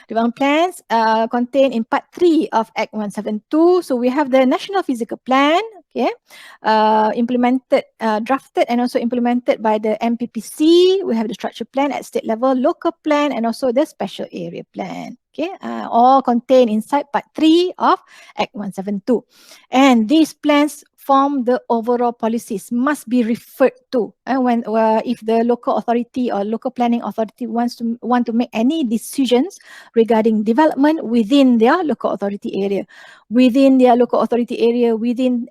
Development plans contained in Part 3 of Act 172. So we have the National Physical Plan, okay, implemented, drafted and also implemented by the MPPC. We have the structure plan at state level, local plan, and also the special area plan. Okay, all contained inside Part 3 of Act 172. And these plans form the overall policies, must be referred to. And when if the local authority or local planning authority want to make any decisions regarding development within their local authority area, within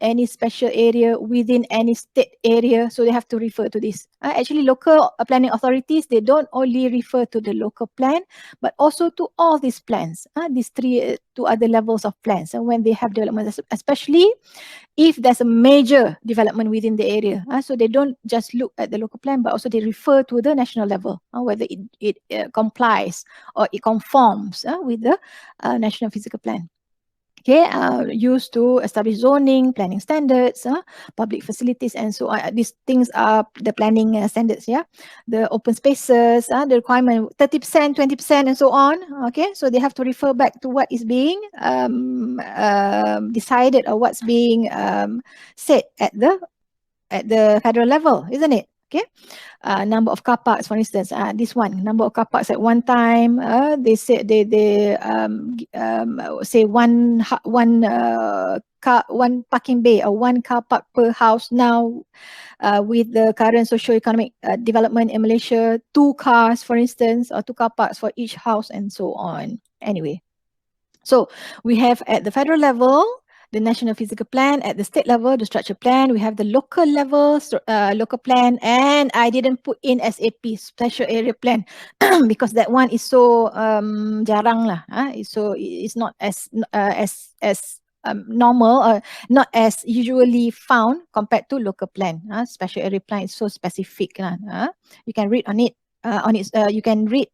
any special area, within any state area, so they have to refer to this. Actually, local planning authorities, they don't only refer to the local plan, but also to all these plans, these two other levels of plans. And when they have development, especially if there's a major development within the area. So they don't just look at the local plan, but also they refer to the national level, whether it complies or it conforms with the national physical plan. Okay, used to establish zoning, planning standards, public facilities, and so on. These things are the planning standards, yeah. The open spaces, the requirement 30%, 20%, and so on. Okay, so they have to refer back to what is being decided or what's being said at the federal level, isn't it? Okay, number of car parks, for instance, this one, number of car parks at one time, they say say one parking bay or one car park per house now. With the current socio-economic development in Malaysia, 2 cars, for instance, or 2 car parks for each house, and so on. Anyway, so we have at the federal level the national physical plan, at the state level the structure plan, we have the local level local plan, and I didn't put in SAP, special area plan, because that one is so jarang lah. It's not as normal or not as usually found compared to local plan. Special area plan is so specific. You can read on it. You can read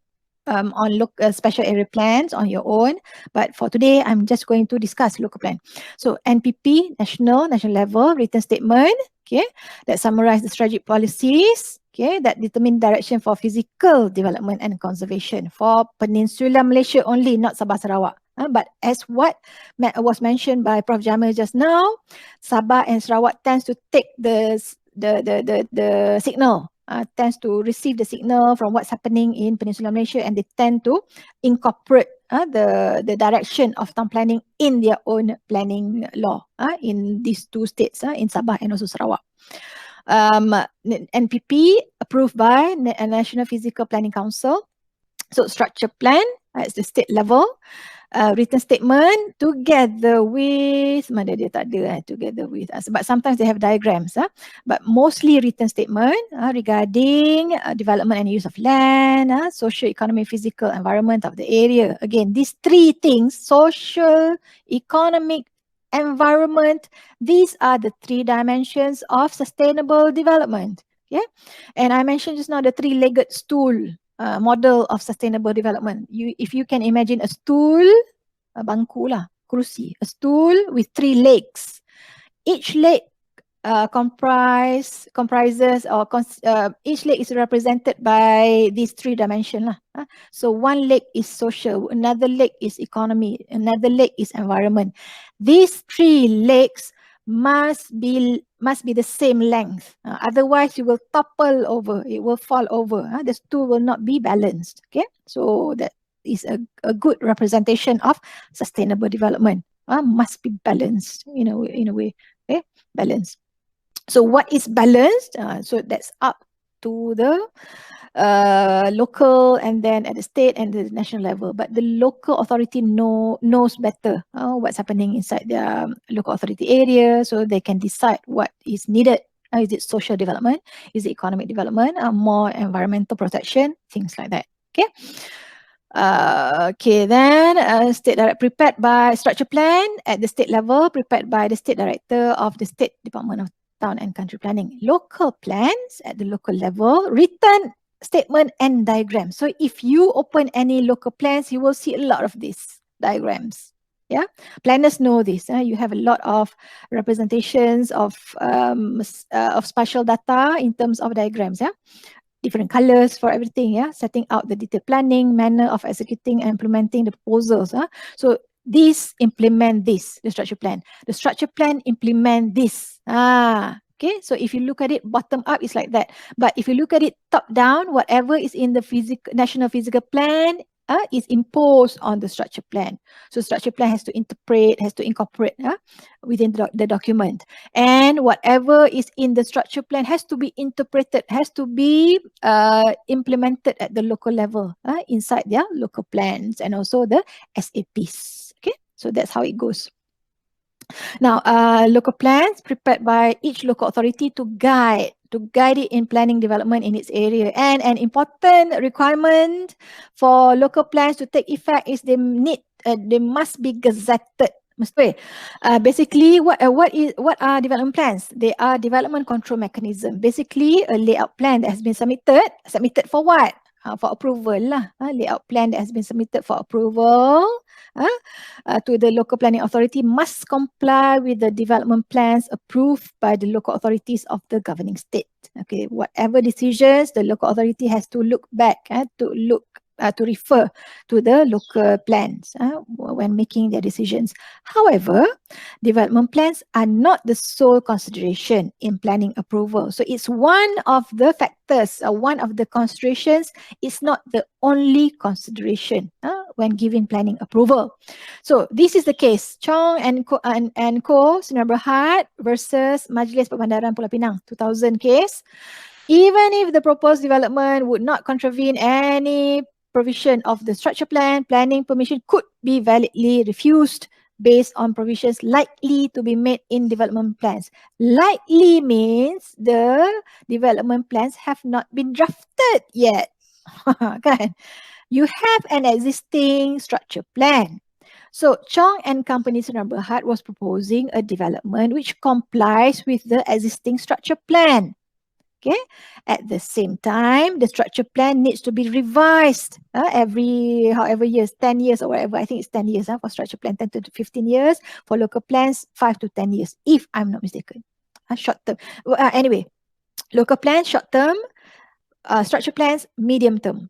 on special area plans on your own, but for today I'm just going to discuss local plan. So NPP, national level written statement, okay, that summarize the strategic policies, okay, that determine direction for physical development and conservation for Peninsular Malaysia only, not Sabah Sarawak. But as what was mentioned by Prof. Jamal just now, Sabah and Sarawak tends to take the signal, tends to receive the signal from what's happening in Peninsular Malaysia, and they tend to incorporate the direction of town planning in their own planning law in these 2 states, in Sabah and also Sarawak. NPP approved by National Physical Planning Council. So structure plan at the state level, written statement together with, mana dia tak ada together with, but sometimes they have diagrams, but mostly written statement regarding development and use of land, social, economic, physical environment of the area. Again, these 3 things, social, economic, environment, these are the 3 dimensions of sustainable development. Okay, and I mentioned just now the 3-legged stool model of sustainable development. If you can imagine a stool, bangku lah, kerusi, a stool with 3 legs. Each leg comprises or each leg is represented by these 3 dimensions lah. So one leg is social, another leg is economy, another leg is environment. These 3 legs must be the same length. Otherwise, you will topple over. It will fall over. The stool will not be balanced. Okay, so that is a good representation of sustainable development. Must be balanced in a way. Okay, balanced. So what is balanced? So that's up to the local, and then at the state and the national level. But the local authority knows better what's happening inside their local authority area, so they can decide what is needed. Is it social development? Is it economic development? More environmental protection? Things like that. Okay. Okay, then state direct prepared by structure plan at the state level, prepared by the state director of the State Department of Town and Country Planning. Local plans at the local level, written statement and diagrams. So if you open any local plans, you will see a lot of these diagrams. Yeah, planners know this. You have a lot of representations of spatial data in terms of diagrams. Yeah, different colors for everything, yeah, setting out the detailed planning, manner of executing and implementing the proposals. So this implement this, the structure plan. The structure plan implement this. Okay, so if you look at it bottom up, it's like that. But if you look at it top down, whatever is in the national physical plan is imposed on the structure plan. So structure plan has to incorporate within the document. And whatever is in the structure plan has to be interpreted, has to be implemented at the local level inside their local plans and also the SAPs. Okay, so that's how it goes. Now, local plans prepared by each local authority to guide it in planning development in its area. And an important requirement for local plans to take effect is they must be gazetted. Basically, what are development plans? They are development control mechanism. Basically, a layout plan that has been submitted for what? For approval lah. Layout plan that has been submitted for approval to the local planning authority must comply with the development plans approved by the local authorities of the governing state. Okay, whatever decisions, the local authority has to look back to refer to the local plans when making their decisions. However, development plans are not the sole consideration in planning approval. So it's one of the factors, one of the considerations. It's not the only consideration when giving planning approval. So this is the case, Chong and Co. Sdn Bhd versus Majlis Perbandaran Pulau Pinang, 2000 case. Even if the proposed development would not contravene any provision of the structure plan, planning permission could be validly refused based on provisions likely to be made in development plans. Likely means the development plans have not been drafted yet. Kan? You have an existing structure plan. So Chong and Company Sdn Bhd was proposing a development which complies with the existing structure plan. Okay. At the same time, the structure plan needs to be revised every however years, 10 years or whatever. I think it's 10 years for structure plan, 10 to 15 years. For local plans, 5 to 10 years, if I'm not mistaken. Short term. Anyway, local plans, short term. Structure plans, medium term.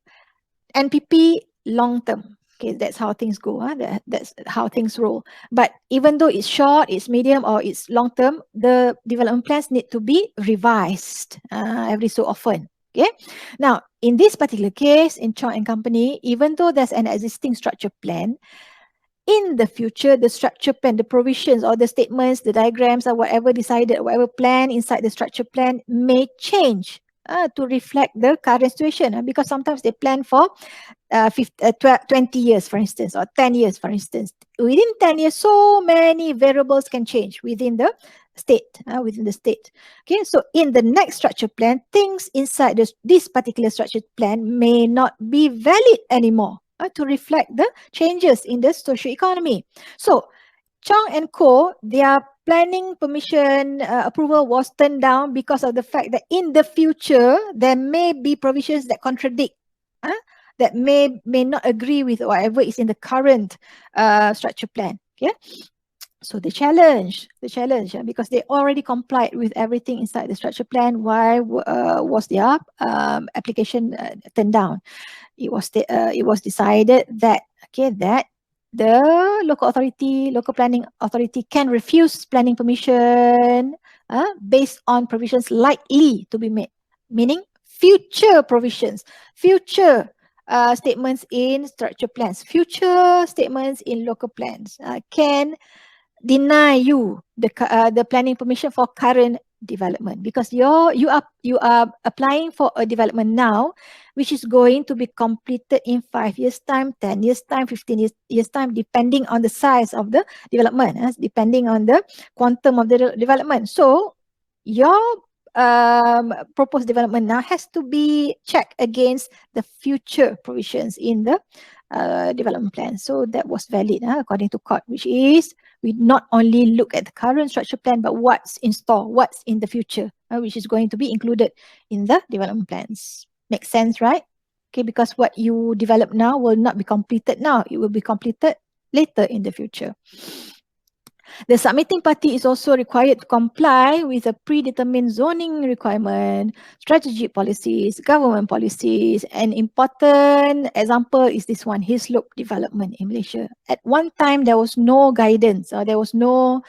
NPP, long term. Okay, that's how things go. That's how things roll. But even though it's short, it's medium, or it's long term, the development plans need to be revised every so often. Okay. Now, in this particular case, in Chong and Company, even though there's an existing structure plan, in the future, the structure plan, the provisions or the statements, the diagrams or whatever decided, whatever plan inside the structure plan may change to reflect the current situation, because sometimes they plan for 20 years, for instance, or 10 years, for instance. Within 10 years, so many variables can change within the state, Okay, so in the next structure plan, things inside this particular structure plan may not be valid anymore to reflect the changes in the socio-economy. So Chong and Co., their planning permission approval was turned down because of the fact that in the future, there may be provisions that contradict, that may not agree with whatever is in the current structure plan. Okay. So the challenge, because they already complied with everything inside the structure plan, why was their application turned down? It was decided that the local planning authority can refuse planning permission based on provisions likely to be made, meaning future provisions, future statements in structure plans, future statements in local plans can deny you the planning permission for current development, because you are applying for a development now which is going to be completed in 5 years time, 10 years time, 15 years time, depending on the size of the development, depending on the quantum of the development. So your proposed development now has to be checked against the future provisions in the development plan. So that was valid according to court, which is we not only look at the current structure plan, but what's in store, what's in the future, which is going to be included in the development plans. Makes sense, right? Okay, because what you develop now will not be completed now. It will be completed later in the future. The submitting party is also required to comply with a predetermined zoning requirement, strategic policies, government policies. An important example is this one, hill slope development in Malaysia. At one time, there was no guidance or there was no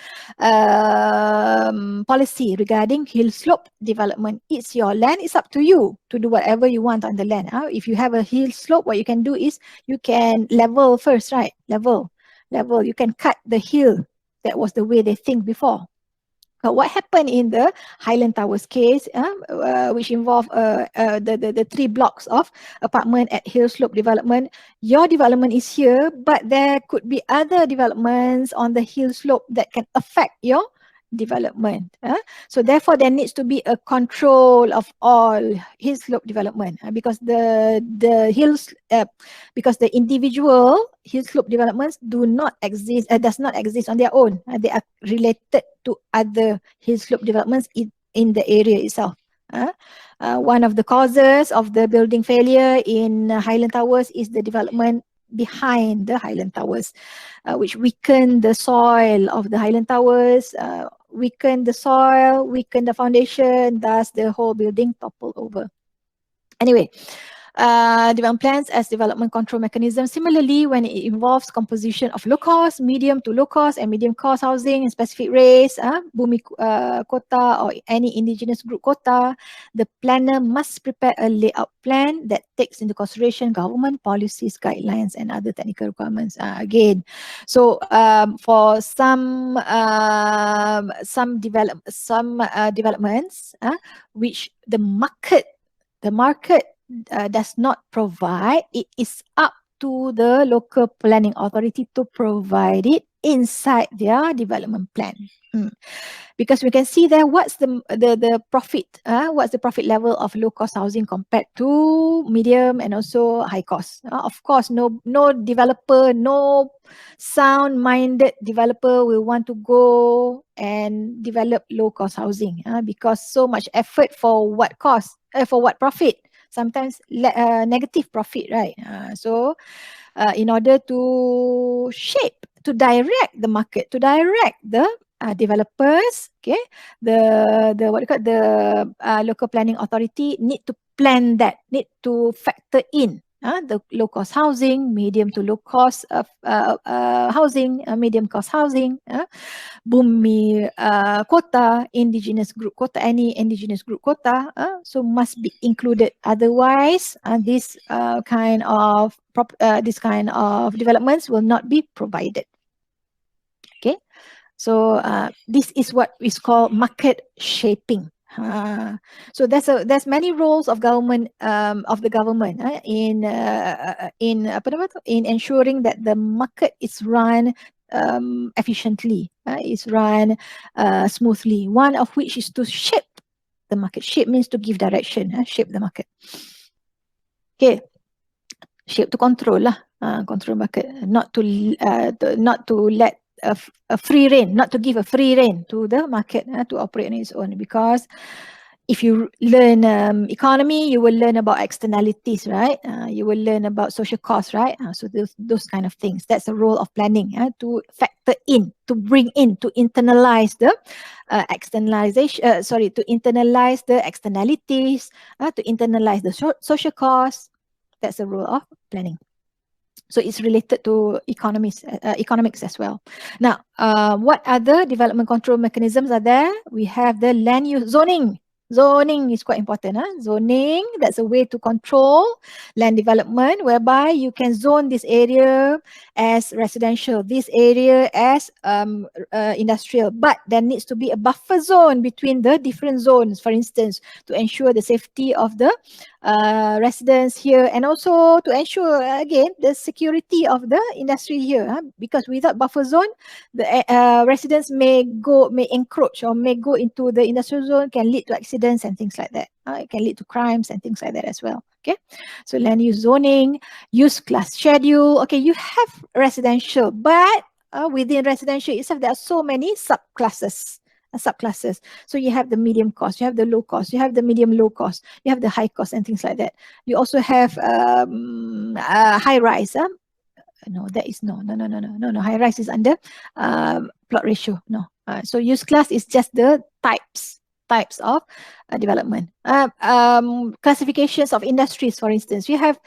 policy regarding hill slope development. It's your land. It's up to you to do whatever you want on the land. If you have a hill slope, what you can do is you can level first, right? Level. You can cut the hill. That was the way they think before. But what happened in the Highland Towers case, which involved the 3 blocks of apartment at Hill Slope development, your development is here, but there could be other developments on the hill slope that can affect your development. So therefore, there needs to be a control of all hill slope development because the hills because the individual hill slope developments does not exist on their own. They are related to other hill slope developments in the area itself. One of the causes of the building failure in Highland Towers is the development behind the Highland Towers, which weaken the soil of the Highland Towers, weaken the soil, weaken the foundation, thus the whole building topple over. Anyway, development plans as development control mechanism. Similarly, when it involves composition of low cost, medium to low cost and medium cost housing in specific race, Bumi quota or any indigenous group quota, the planner must prepare a layout plan that takes into consideration government policies, guidelines and other technical requirements. Again, so for some developments which the market does not provide, it is up to the local planning authority to provide it inside their development plan. Because we can see there what's the profit, what's the profit level of low cost housing compared to medium and also high cost. Of course, no developer, no sound-minded developer will want to go and develop low cost housing because so much effort for what cost, for what profit. Sometimes negative profit, right? So in order to shape, to direct the market, to direct the developers, okay, the local planning authority need to plan that, need to factor in the low cost housing, medium to low cost housing, medium cost housing, Bumi quota, indigenous group quota, any indigenous group quota, so must be included. Otherwise, this kind of developments will not be provided. Okay, so this is what is called market shaping. So there's many roles of government in ensuring that the market is run efficiently, is run smoothly. One of which is to shape the market. Shape means to give direction. Shape the market. Okay, shape to control lah. Control market, not to let a free rein, not to give a free rein to the market to operate on its own. Because if you learn economy, you will learn about externalities, right? You will learn about social costs, right? So those kind of things. That's the role of planning, to factor in, to bring in, to internalize the externalization. To internalize the externalities, to internalize the social costs. That's the role of planning. So it's related to economics as well. Now, what other development control mechanisms are there? We have the land use zoning. Zoning is quite important. Zoning, that's a way to control land development, whereby you can zone this area as residential, this area as industrial, but there needs to be a buffer zone between the different zones, for instance, to ensure the safety of the residents here, and also to ensure again the security of the industry here, because without buffer zone, the residents may encroach or may go into the industrial zone, can lead to accidents and things like that. It can lead to crimes and things like that as well. Okay, so land use zoning, use class schedule. Okay, you have residential, but within residential itself, there are so many subclasses. So you have the medium cost, you have the low cost, you have the medium low cost, you have the high cost and things like that. You also have high rise, No, that is no. High rise is under plot ratio. No. So use class is just the types of development. Classifications of industries, for instance, we have.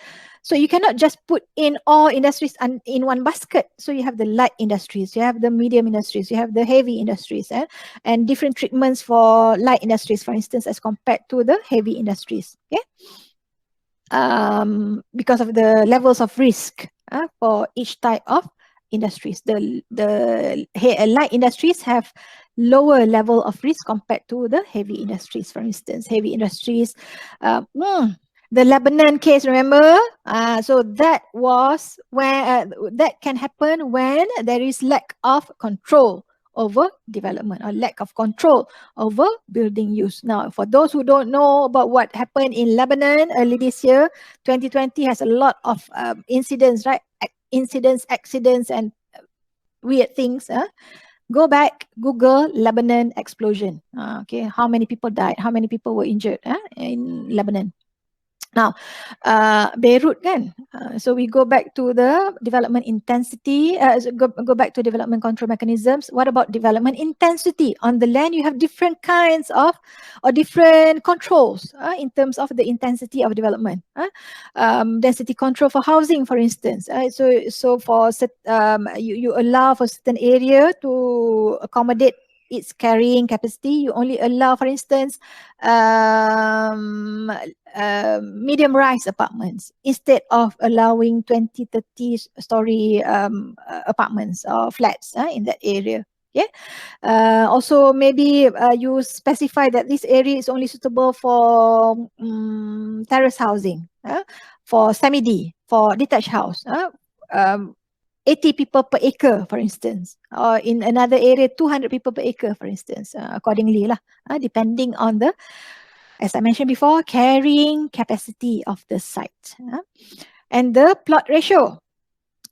So you cannot just put in all industries in one basket. So you have the light industries, you have the medium industries, you have the heavy industries, and different treatments for light industries, for instance, as compared to the heavy industries. Okay. Because of the levels of risk for each type of industries. The light industries have lower level of risk compared to the heavy industries. For instance, heavy industries, the Lebanon case, remember? So that was where that can happen when there is lack of control over development or lack of control over building use. Now, for those who don't know about what happened in Lebanon early this year, 2020 has a lot of incidents, right? Accidents, and weird things. Go back, Google Lebanon explosion. Okay, how many people died? How many people were injured in Lebanon? Now, Beirut kan. So we go back to the development intensity, go back to development control mechanisms. What about development intensity? On the land, you have different kinds of or different controls in terms of the intensity of development. Density control for housing, for instance. So for you allow for certain area to accommodate its carrying capacity. You only allow, for instance, medium rise apartments instead of allowing 20, 30 story apartments or flats in that area. Okay. Also, maybe you specify that this area is only suitable for terrace housing, for semi-D, for detached house. 80 people per acre, for instance, or in another area, 200 people per acre, for instance, accordingly lah, depending on the, as I mentioned before, carrying capacity of the site. And the plot ratio.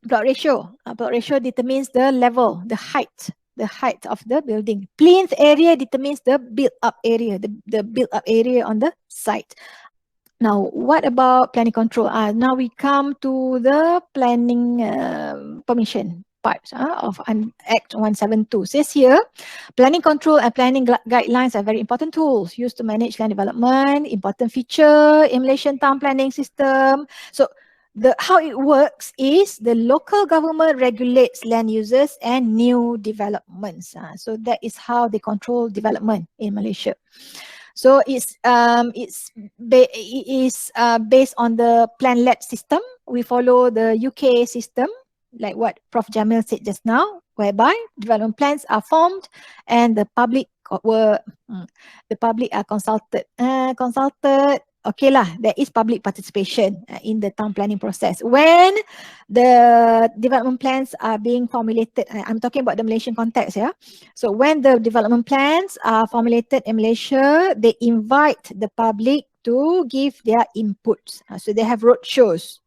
Plot ratio determines the level, the height of the building. Plinth area determines the built-up area, the built-up area on the site. Now, what about planning control? Now we come to the planning permission part of Act 172. Says here, planning control and planning guidelines are very important tools used to manage land development, important feature in Malaysian town planning system. So how it works is the local government regulates land uses and new developments. So that is how they control development in Malaysia. So it is based on the plan-led system. We follow the UK system, like what Prof. Jamil said just now, whereby development plans are formed and the public are consulted. Okay lah, there is public participation in the town planning process. When the development plans are being formulated, I'm talking about the Malaysian context, yeah. So when the development plans are formulated in Malaysia, they invite the public to give their inputs. So they have roadshows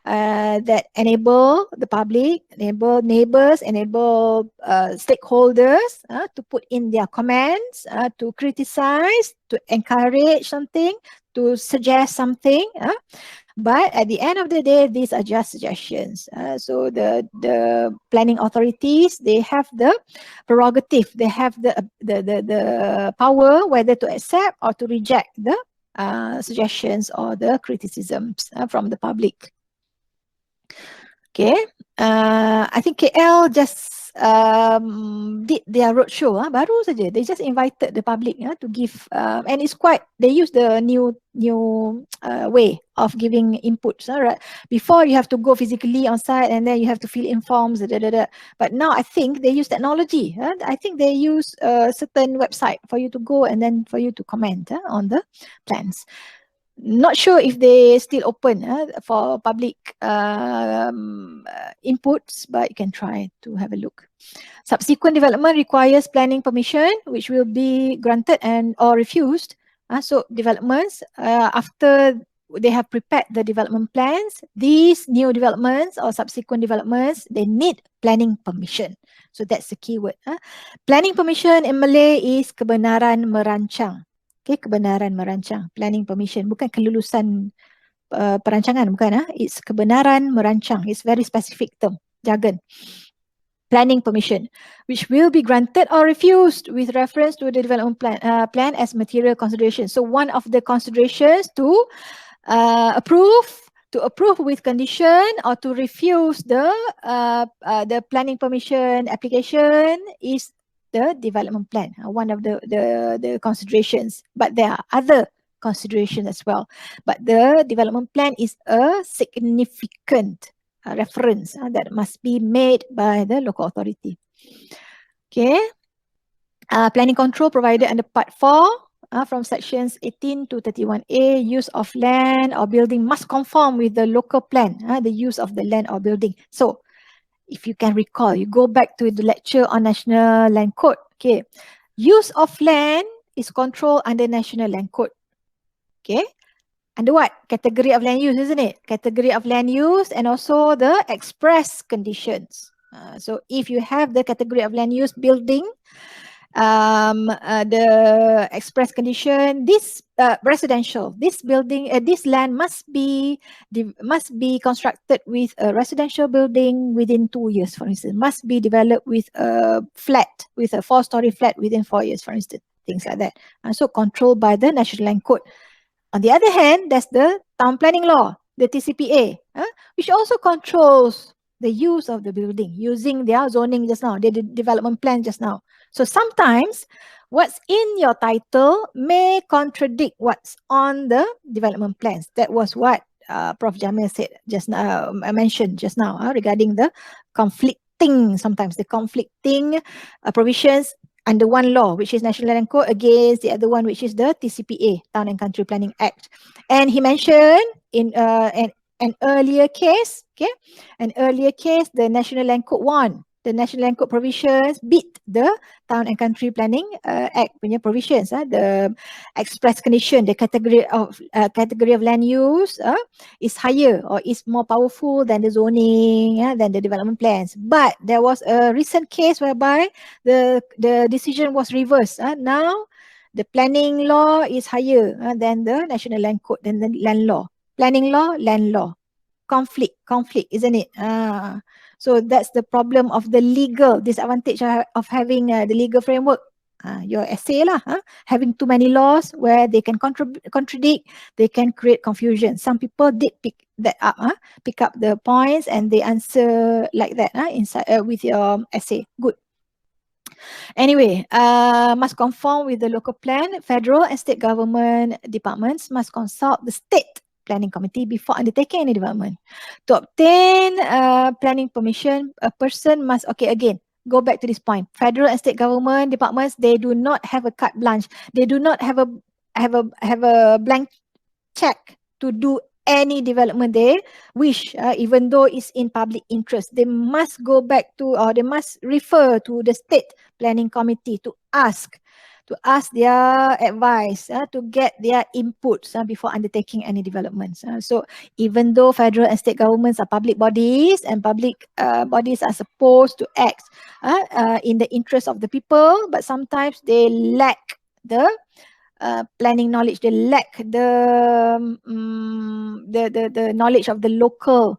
that enable the public, enable neighbors, enable stakeholders to put in their comments, to criticize, to encourage something, to suggest something. But at the end of the day, these are just suggestions. So the planning authorities, they have the prerogative, they have the power whether to accept or to reject the suggestions or the criticisms from the public. Okay, I think KL just did their roadshow, baru saja. They just invited the public to give, and it's quite, they use the new way of giving inputs. Right? Before you have to go physically on site and then you have to fill in forms, but now I think they use technology. I think they use a certain website for you to go and then for you to comment on the plans. Not sure if they still open for public inputs, but you can try to have a look. Subsequent development requires planning permission, which will be granted and or refused. So developments, after they have prepared the development plans, these new developments or subsequent developments, they need planning permission. So that's the key word. Planning permission in Malay is kebenaran merancang. Okay, kebenaran merancang, planning permission, bukan kelulusan perancangan, bukan? It's kebenaran merancang. It's very specific term, jargon. Planning permission, which will be granted or refused with reference to the development plan as material consideration. So one of the considerations to approve with condition or to refuse the planning permission application is the development plan, one of the considerations. But there are other considerations as well. But the development plan is a significant reference that must be made by the local authority. Okay. Planning control provided under Part 4 from sections 18 to 31A, use of land or building must conform with the local plan, the use of the land or building. So, if you can recall, you go back to the lecture on National Land Code. Okay. Use of land is controlled under National Land Code. Okay. Under what? Category of land use, isn't it? Category of land use and also the express conditions. So if you have the category of land use building, the express condition, this residential, this building, this land must be constructed with a residential building within 2 years, for instance. Must be developed with a flat, with a 4-story flat within 4 years, for instance. Things like that. So controlled by the National Land Code. On the other hand, there's the town planning law, the TCPA, which also controls the use of the building using their zoning just now, the development plan just now. So sometimes what's in your title may contradict what's on the development plans. That was what Prof. Jamil said just now, I mentioned just now regarding the conflicting provisions under one law, which is National Land Code, against the other one, which is the TCPA, Town and Country Planning Act. And he mentioned in an earlier case, the National Land Code won. The National Land Code provisions beat the Town and Country Planning Act punya provisions. The express condition, the category of land use is higher or is more powerful than the zoning, than the development plans. But there was a recent case whereby the decision was reversed. Now the planning law is higher than the National Land Code, than the land law. Planning law, land law. Conflict, isn't it? So that's the problem of the legal disadvantage of having the legal framework. Your essay lah, having too many laws where they can contradict, they can create confusion. Some people did pick that up, pick up the points and they answer like that inside with your essay. Good. Anyway, must conform with the local plan. Federal and state government departments must consult the state planning committee before undertaking any development. To obtain planning permission, a person must, okay, again, go back to this point. Federal and state government departments, they do not have a carte blanche. They do not have a blank check to do any development they wish, even though it's in public interest. They must go back to, or they must refer to the state planning committee to ask their advice, to get their inputs before undertaking any developments. So even though federal and state governments are public bodies and public bodies are supposed to act in the interest of the people, but sometimes they lack the planning knowledge, they lack the knowledge of the local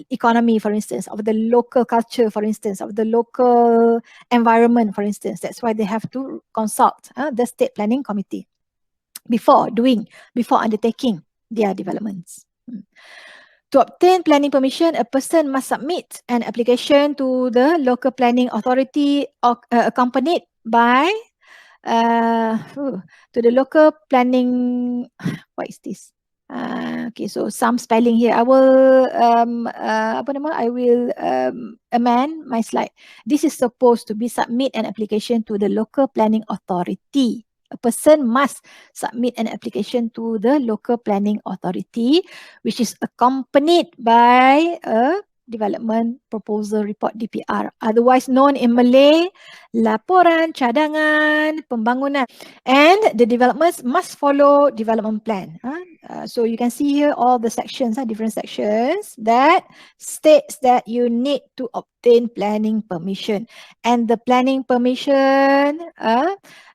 economy, for instance, of the local culture, for instance, of the local environment, for instance. That's why they have to consult the state planning committee before undertaking their developments. To obtain planning permission, a person must submit an application to the local planning authority accompanied by to the local planning, what is this? Okay, so some spelling here. I will amend my slide. This is supposed to be submit an application to the local planning authority. A person must submit an application to the local planning authority, which is accompanied by a development proposal report, DPR, otherwise known in Malay, laporan cadangan pembangunan. And the developments must follow development plan. So you can see here all the sections, different sections that states that you need to obtain planning permission. And the planning permission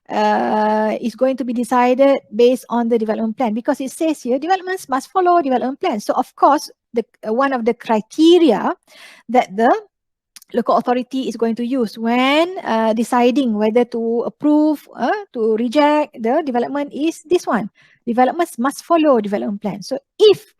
is going to be decided based on the development plan, because it says here developments must follow development plan. So of course, the one of the criteria that the local authority is going to use when deciding whether to approve, to reject the development is this one. Developments must follow development plan. So if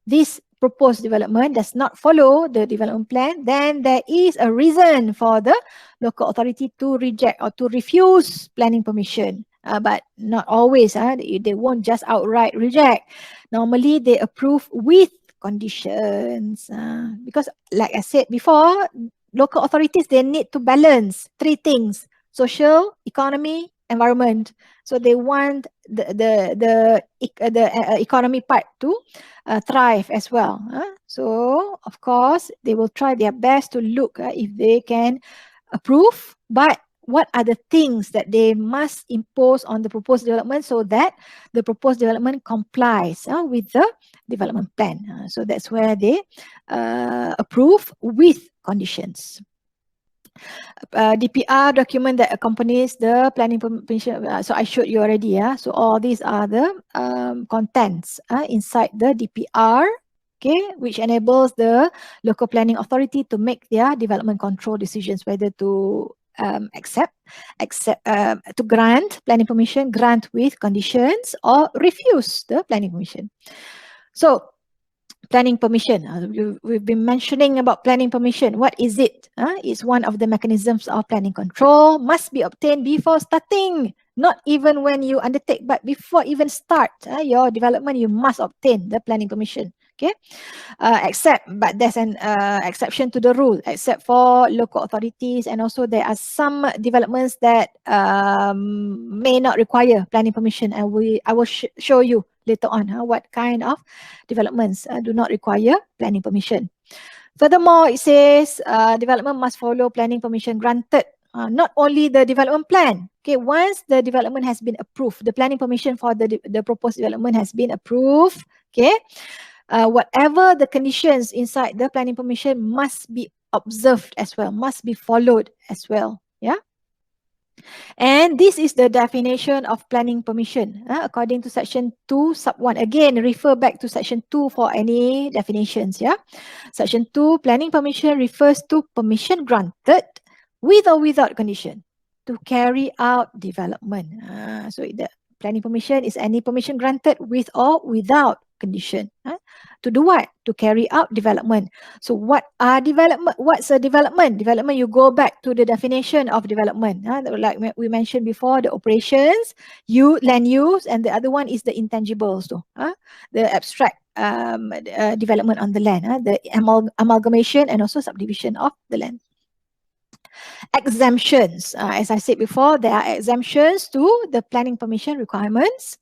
this proposed development does not follow the development plan, then there is a reason for the local authority to reject or to refuse planning permission. But not always. They won't just outright reject. Normally, they approve with conditions. Because like I said before, local authorities, they need to balance three things: social, economy, environment. So they want the economy part to thrive as well. So of course, they will try their best to look if they can approve, but what are the things that they must impose on the proposed development so that the proposed development complies with the development plan. So that's where they approve with conditions. DPR document that accompanies the planning permission. So I showed you already. So all these are the contents inside the DPR, okay, which enables the local planning authority to make their development control decisions whether to to grant planning permission, grant with conditions, or refuse the planning permission. So planning permission. We've been mentioning about planning permission. What is it? It's one of the mechanisms of planning control. Must be obtained before starting. Not even when you undertake, but before even start your development, you must obtain the planning permission. Okay, but there's an exception to the rule, except for local authorities, and also there are some developments that may not require planning permission, and I will show you later on what kind of developments do not require planning permission. Furthermore, it says development must follow planning permission granted. Not only the development plan. Okay, once the development has been approved, the planning permission for the proposed development has been approved. Okay, whatever the conditions inside the planning permission must be observed as well, must be followed as well. Yeah. And this is the definition of planning permission according to section 2 sub 1. Again, refer back to section 2 for any definitions. Yeah. Section 2, planning permission refers to permission granted with or without condition to carry out development. So the planning permission is any permission granted with or without condition. To do what? To carry out development. So what are development? What's a development? Development, you go back to the definition of development. Like we mentioned before, the operations, land use, and the other one is the intangibles. The abstract development on the land, the amalgamation and also subdivision of the land. Exemptions. As I said before, there are exemptions to the planning permission requirements.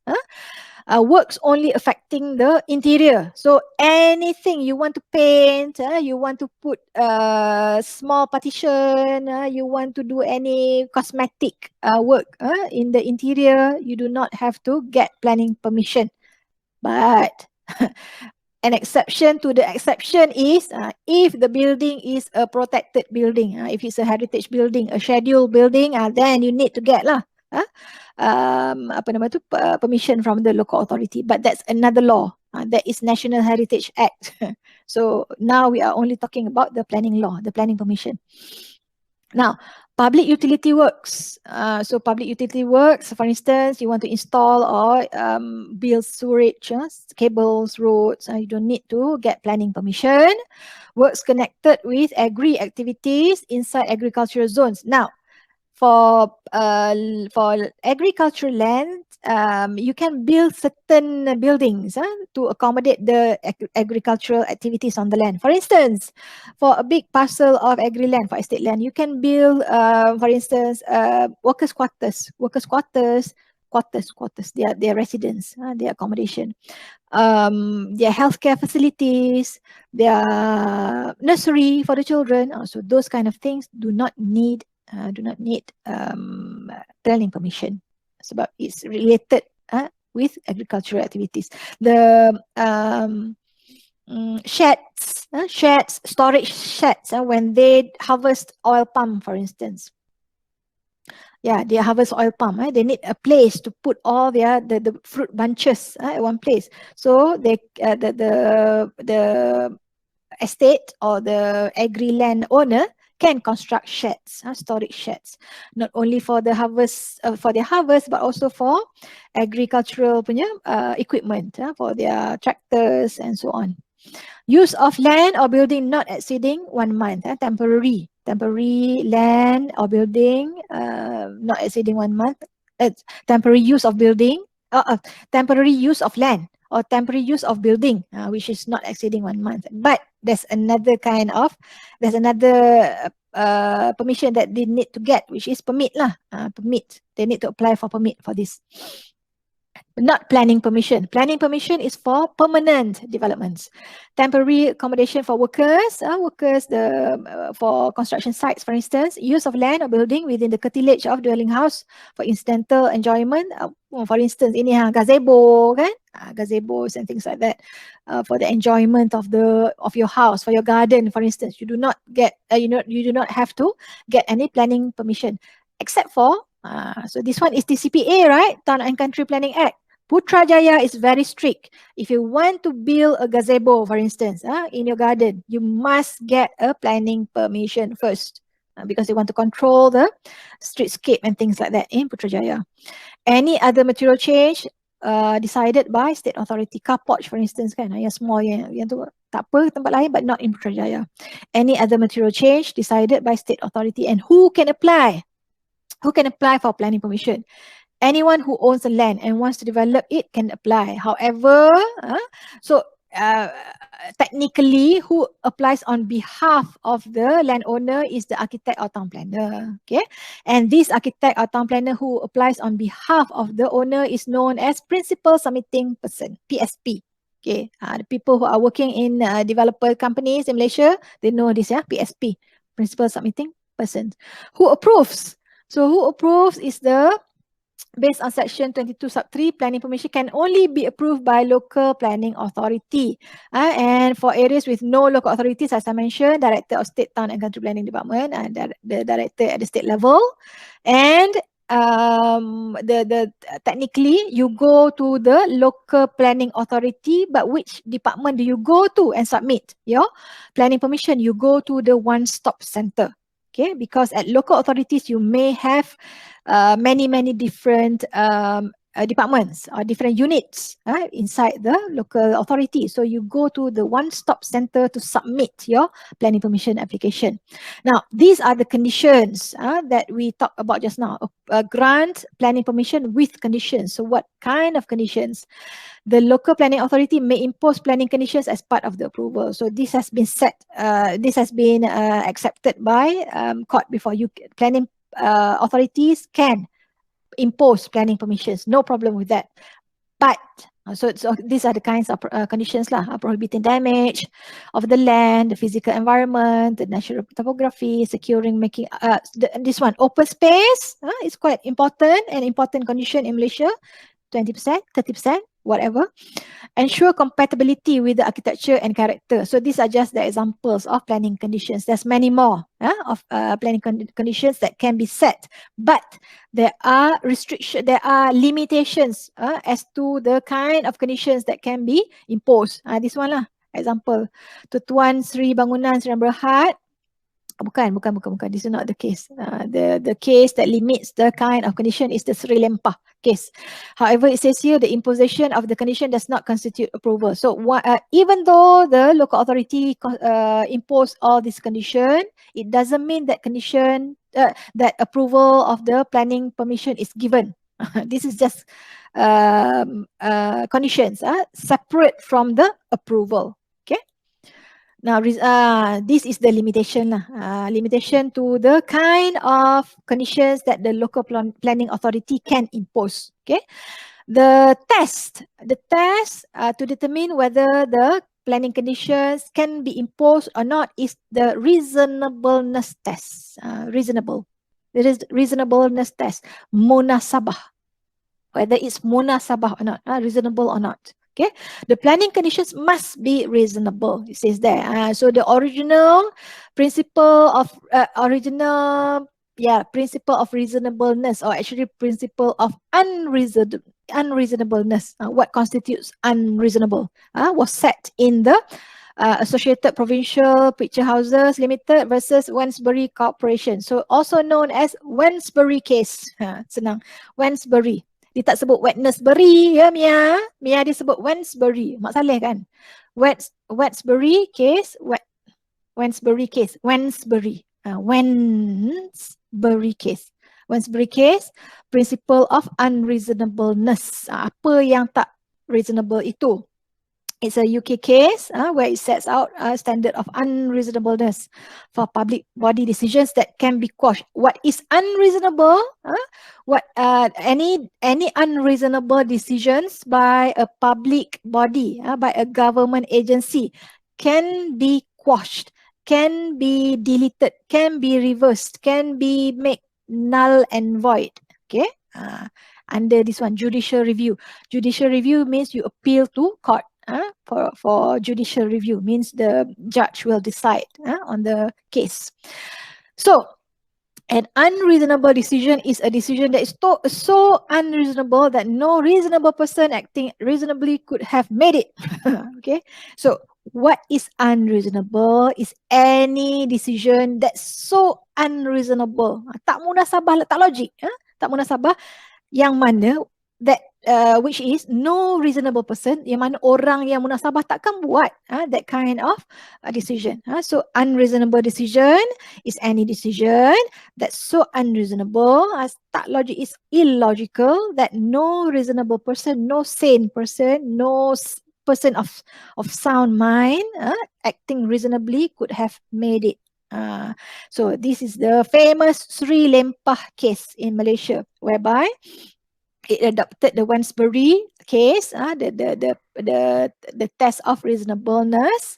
Works only affecting the interior. So anything you want to paint, you want to put a small partition, you want to do any cosmetic work in the interior, you do not have to get planning permission. But an exception to the exception is if the building is a protected building, if it's a heritage building, a scheduled building, then you need to get permission from the local authority. But that's another law. That is National Heritage Act. So now we are only talking about the planning law, the planning permission. Now, public utility works. So public utility works, for instance, you want to install or build sewerage, cables, roads, you don't need to get planning permission. Works connected with agri activities inside agricultural zones. Now, for agricultural land, you can build certain buildings to accommodate the agricultural activities on the land. For instance, for a big parcel of agri land, for estate land, you can build, for instance, workers' quarters, their residence, their accommodation, their healthcare facilities, their nursery for the children. So those kind of things do not need planning permission, sebab it's related with agricultural activities. The sheds, storage sheds, when they harvest oil palm, for instance, They harvest oil palm. They need a place to put all their the fruit bunches at one place. So they the estate or the agri land owner can construct sheds, storage sheds, not only for the harvest but also for agricultural punya equipment, for their tractors and so on. Use of land or building not exceeding 1 month. Temporary land or building not exceeding 1 month. Temporary use of building, temporary use of land or temporary use of building, which is not exceeding 1 month. But there's another permission that they need to get, which is permit lah. Permit. They need to apply for permit for this. Not planning permission. Planning permission is for permanent developments. Temporary accommodation for workers, for construction sites, for instance, use of land or building within the curtilage of dwelling house for incidental enjoyment. For instance, ini gazebo kan, gazebos and things like that, for the enjoyment of your house, for your garden, for instance. You do not get, you do not have to get any planning permission, except for so this one is TCPA, right? Town and Country Planning Act. Putrajaya is very strict. If you want to build a gazebo, for instance, in your garden, you must get a planning permission first, because they want to control the streetscape and things like that in Putrajaya. Any other material change decided by state authority. Car porch, for instance, kan, yang small, yang tu tak apa tempat lain, but not in Putrajaya. Any other material change decided by state authority. And who can apply? Who can apply for planning permission? Anyone who owns a land and wants to develop it can apply. However, technically, who applies on behalf of the landowner is the architect or town planner. Okay, and this architect or town planner who applies on behalf of the owner is known as principal submitting person, PSP. Okay, the people who are working in developer companies in Malaysia, they know this, PSP, principal submitting person. Who approves? So who approves is based on section 22 sub 3, planning permission can only be approved by local planning authority. And for areas with no local authorities, as I mentioned, Director of State, Town and Country Planning Department, and the director at the state level. And technically you go to the local planning authority, but which department do you go to and submit your planning permission? You go to the one-stop center. Okay, because at local authorities you may have many different departments or different units inside the local authority. So you go to the one-stop center to submit your planning permission application. Now, these are the conditions that we talked about just now. Grant planning permission with conditions. So what kind of conditions? The local planning authority may impose planning conditions as part of the approval. So this has been accepted by court before. Planning authorities can impose planning permissions, no problem with that. But so these are the kinds of conditions prohibiting damage of the land, the physical environment, the natural topography, securing, making this one open space is quite important, an important condition in Malaysia. 20%, 30%, whatever. Ensure compatibility with the architecture and character. So these are just the examples of planning conditions. There's many more of planning conditions that can be set, but there are limitations as to the kind of conditions that can be imposed. This one lah, example. Tuan Sri Bangunan Sri Berhad. Bukan. This is not the case. The case that limits the kind of condition is the Sri Lempah case. However, it says here the imposition of the condition does not constitute approval. So even though the local authority imposed all this condition, it doesn't mean that that approval of the planning permission is given. This is just conditions separate from the approval. Now, this is the limitation limitation to the kind of conditions that the local planning authority can impose. Okay, the test to determine whether the planning conditions can be imposed or not is the reasonableness test. Reasonableness test, munasabah, whether it's munasabah or not, reasonable or not. Okay, the planning conditions must be reasonable. It says there. So the original principle of original principle of reasonableness, or actually principle of unreasonableness. What constitutes unreasonable was set in the Associated Provincial Picture Houses Limited versus Wensbury Corporation. So also known as Wensbury case. Senang. Wensbury. Dia tak sebut Wednesbury ya Mia. Mia dia sebut Wensbury. Mak Saleh kan? Wensbury case. Wensbury case. Wensbury. Wensbury case. Wensbury case, principle of unreasonableness. Apa yang tak reasonable itu? It's a UK case where it sets out a standard of unreasonableness for public body decisions that can be quashed. What is unreasonable? Any unreasonable decisions by a public body, by a government agency, can be quashed, can be deleted, can be reversed, can be made null and void. Okay. Under this one, judicial review. Judicial review means you appeal to court. For judicial review means the judge will decide on the case. So an unreasonable decision is a decision that is so unreasonable that no reasonable person acting reasonably could have made it. Okay, so what is unreasonable is any decision that's so unreasonable, tak munasabah, tak logik, tak munasabah, yang mana that which is no reasonable person, yang mana orang yang munasabah takkan buat that kind of decision. So unreasonable decision is any decision that's so unreasonable, tak logic, is illogical, that no reasonable person, no sane person, no person of sound mind acting reasonably could have made it. So this is the famous Sri Lempah case in Malaysia, whereby it adopted the Wensbury case, the test of reasonableness.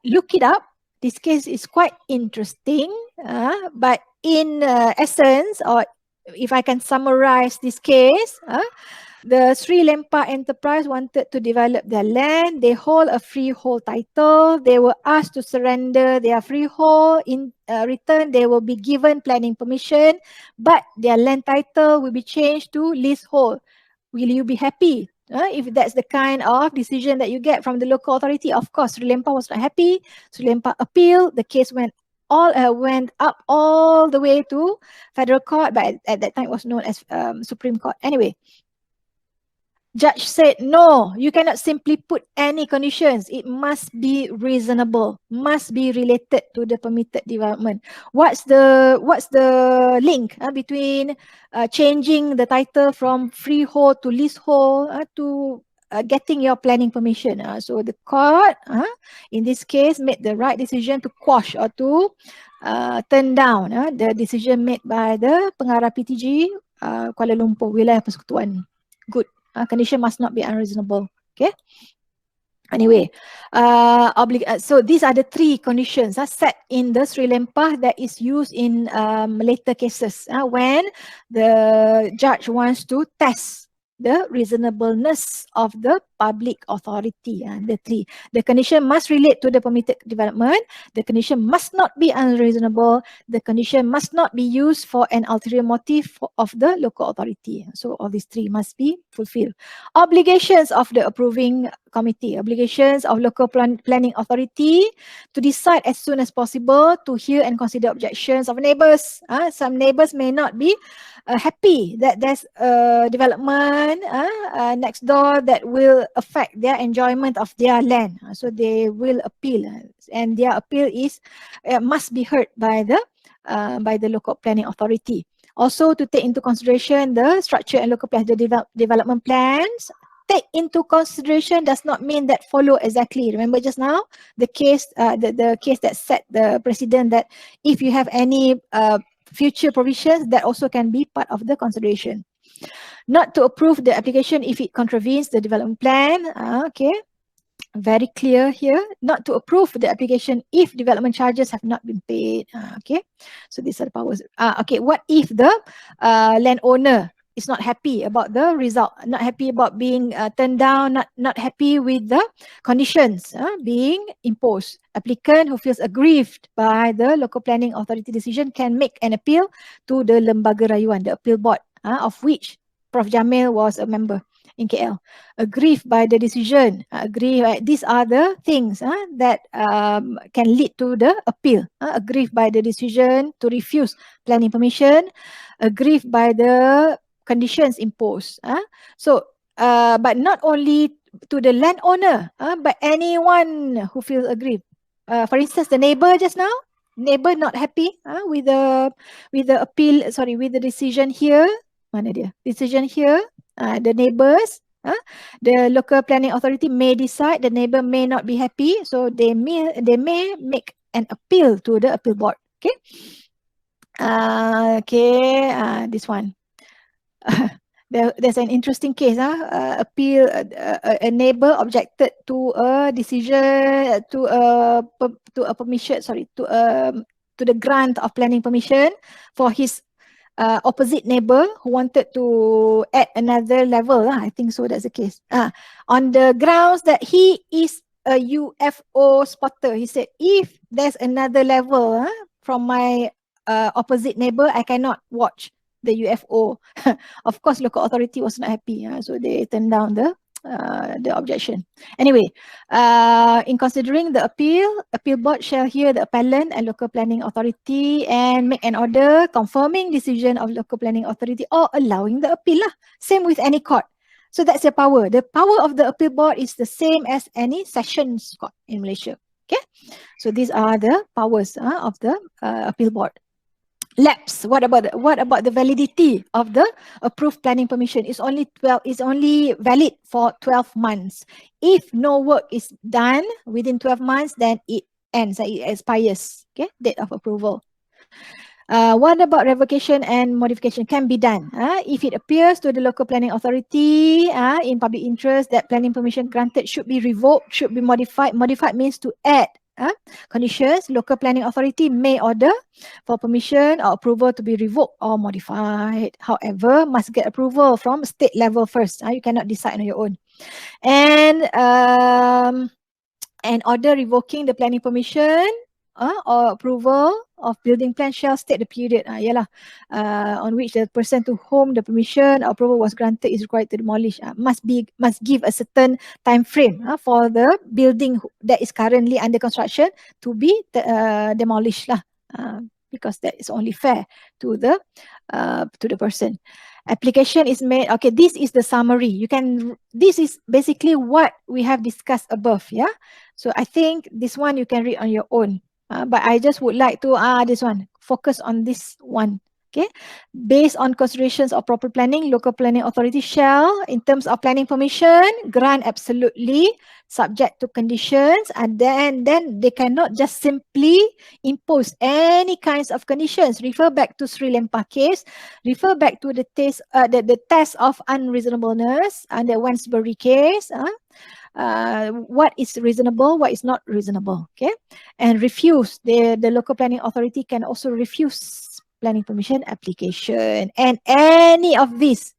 Look it up. This case is quite interesting, but in essence, or if I can summarize this case, the Sri Lempah enterprise wanted to develop their land. They hold a freehold title. They were asked to surrender their freehold. In return, they will be given planning permission, but their land title will be changed to leasehold. Will you be happy if that's the kind of decision that you get from the local authority? Of course, Sri Lempah was not happy. Sri Lempah appealed. The case went up all the way to federal court, but at that time it was known as Supreme Court. Anyway, judge said, no, you cannot simply put any conditions. It must be reasonable, must be related to the permitted development. What's the link between changing the title from freehold to leasehold to getting your planning permission? So the court, in this case, made the right decision to quash or to turn down the decision made by the Pengarah PTG Kuala Lumpur Wilayah Persekutuan. Good. Condition must not be unreasonable. Okay. Anyway, so these are the three conditions set in the Sri Lempah that is used in later cases when the judge wants to test the reasonableness of the public authority. The three. The condition must relate to the permitted development. The condition must not be unreasonable. The condition must not be used for an ulterior motive of the local authority. So all these three must be fulfilled. Obligations of the approving committee. Obligations of local planning authority to decide as soon as possible to hear and consider objections of neighbours. Some neighbours may not be happy that there's a development next door that will affect their enjoyment of their land. So they will appeal, and their appeal is must be heard by the local planning authority. Also, to take into consideration the structure and local development plans. Take into consideration does not mean that follow exactly. Remember just now the case, the case that set the precedent that if you have any future provisions, that also can be part of the consideration. Not to approve the application if it contravenes the development plan. Okay, very clear here. Not to approve the application if development charges have not been paid. Okay, so these are the powers. Okay, what if the landowner is not happy about the result, not happy about being turned down, not happy with the conditions being imposed. Applicant who feels aggrieved by the local planning authority decision can make an appeal to the Lembaga Rayuan, the appeal board, of which Prof. Jamil was a member in KL. Aggrieved by the decision, these are the things that can lead to the appeal. Aggrieved by the decision to refuse planning permission, aggrieved by the conditions imposed. So, but not only to the landowner, but anyone who feels aggrieved. For instance, the neighbor just now, neighbor not happy with the appeal, sorry, with the decision here. Mana dia? Decision here. The neighbors, the local planning authority may decide, the neighbor may not be happy, so they may make an appeal to the appeal board. Okay. This one. There's an interesting case. Appeal. A neighbor objected to a decision, to a permission. Sorry, to the grant of planning permission for his opposite neighbor who wanted to add another level. I think so. That's the case. On the grounds that he is a UFO spotter. He said, if there's another level from my opposite neighbor, I cannot watch the UFO. Of course, local authority was not happy, so they turned down the objection. Anyway, in considering the appeal board shall hear the appellant and local planning authority and make an order confirming decision of local planning authority or allowing the appeal. Same with any court. So that's the power. The power of the appeal board is the same as any sessions court in Malaysia. Okay, so these are the powers of the appeal board. Lapse. What about the validity of the approved planning permission? It's only valid for 12 months. If no work is done within 12 months, then it ends, it expires. Okay, date of approval. What about revocation and modification? Can be done if it appears to the local planning authority in public interest that planning permission granted should be revoked, should be modified. Modified means to add conditions. Local planning authority may order for permission or approval to be revoked or modified. However, must get approval from state level first. You cannot decide on your own. And an order revoking the planning permission or approval of building plan shall state the period on which the person to whom the permission or approval was granted is required to demolish. Must give a certain time frame for the building that is currently under construction to be demolished because that is only fair to the person. Application is made. Okay, this is the summary. This is basically what we have discussed above. So I think this one you can read on your own. But I just would like to this one, focus on this one. Okay, based on considerations of proper planning, local planning authority shall, in terms of planning permission, grant absolutely, subject to conditions, and then they cannot just simply impose any kinds of conditions. Refer back to Sri Lanka case. Refer back to the test of unreasonableness and the Wensbury case. What is reasonable, what is not reasonable, okay? And refuse, the local planning authority can also refuse planning permission application. And any of these,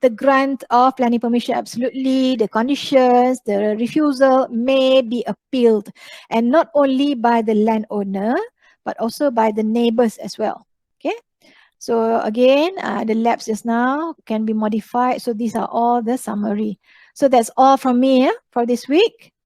the grant of planning permission absolutely, the conditions, the refusal may be appealed. And not only by the landowner, but also by the neighbors as well, okay? So again, the lapse just now can be modified. So these are all the summary. So that's all from me for this week.